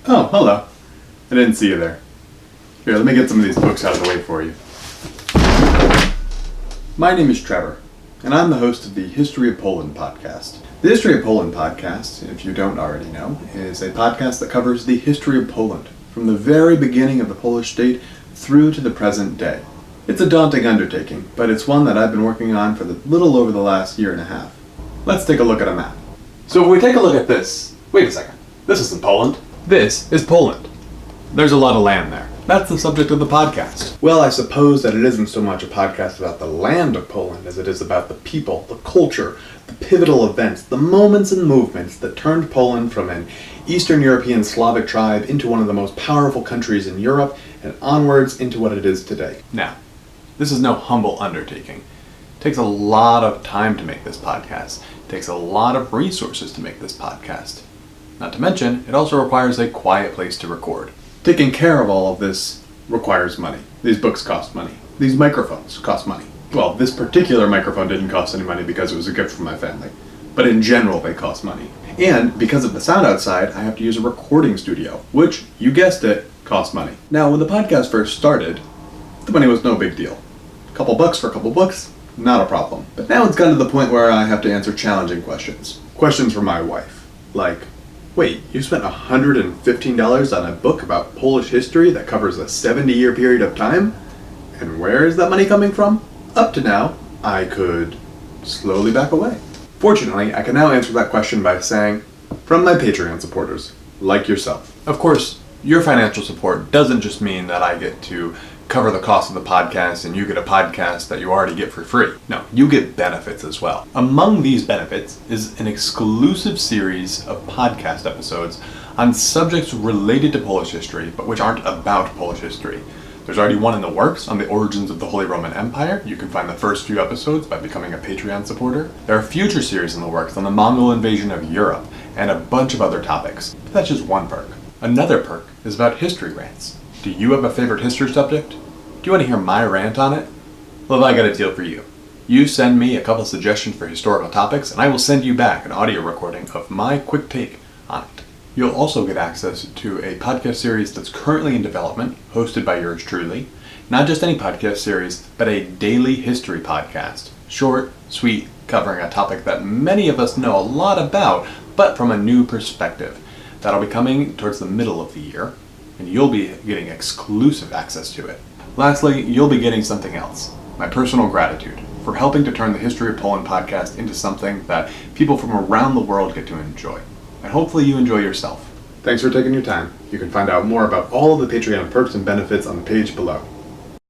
Oh, hello. I didn't see you there. Here, let me get some of these books out of the way for you. My name is Trevor, and I'm the host of the History of Poland podcast. The History of Poland podcast, if you don't already know, is a podcast that covers the history of Poland, from the very beginning of the Polish state through to the present day. It's a daunting undertaking, but it's one that I've been working on for little over the last year and a half. Let's take a look at a map. So if we take a look at this, wait a second, this isn't Poland. This is Poland. There's a lot of land there. That's the subject of the podcast. Well, I suppose that it isn't so much a podcast about the land of Poland as it is about the people, the culture, the pivotal events, the moments and movements that turned Poland from an Eastern European Slavic tribe into one of the most powerful countries in Europe and onwards into what it is today. Now, this is no humble undertaking. It takes a lot of time to make this podcast. It takes a lot of resources to make this podcast. Not to mention, it also requires a quiet place to record. Taking care of all of this requires money. These books cost money. These microphones cost money. Well, this particular microphone didn't cost any money because it was a gift from my family. But in general, they cost money. And because of the sound outside, I have to use a recording studio, which, you guessed it, costs money. Now, when the podcast first started, the money was no big deal. A couple bucks for a couple books, not a problem. But now it's gotten to the point where I have to answer challenging questions. Questions from my wife. Like, wait, you spent $115 on a book about Polish history that covers a 70-year period of time? And where is that money coming from? Up to now, I could slowly back away. Fortunately, I can now answer that question by saying, from my Patreon supporters, like yourself. Of course, your financial support doesn't just mean that I get to cover the cost of the podcast and you get a podcast that you already get for free. No, you get benefits as well. Among these benefits is an exclusive series of podcast episodes on subjects related to Polish history, but which aren't about Polish history. There's already one in the works on the origins of the Holy Roman Empire. You can find the first few episodes by becoming a Patreon supporter. There are future series in the works on the Mongol invasion of Europe and a bunch of other topics. But that's just one perk. Another perk is about history rants. Do you have a favorite history subject? Do you want to hear my rant on it? Well, I got a deal for you. You send me a couple suggestions for historical topics, and I will send you back an audio recording of my quick take on it. You'll also get access to a podcast series that's currently in development, hosted by yours truly. Not just any podcast series, but a daily history podcast. Short, sweet, covering a topic that many of us know a lot about, but from a new perspective. That'll be coming towards the middle of the year, and you'll be getting exclusive access to it. Lastly, you'll be getting something else. My personal gratitude for helping to turn the History of Poland podcast into something that people from around the world get to enjoy. And hopefully you enjoy yourself. Thanks for taking your time. You can find out more about all of the Patreon perks and benefits on the page below.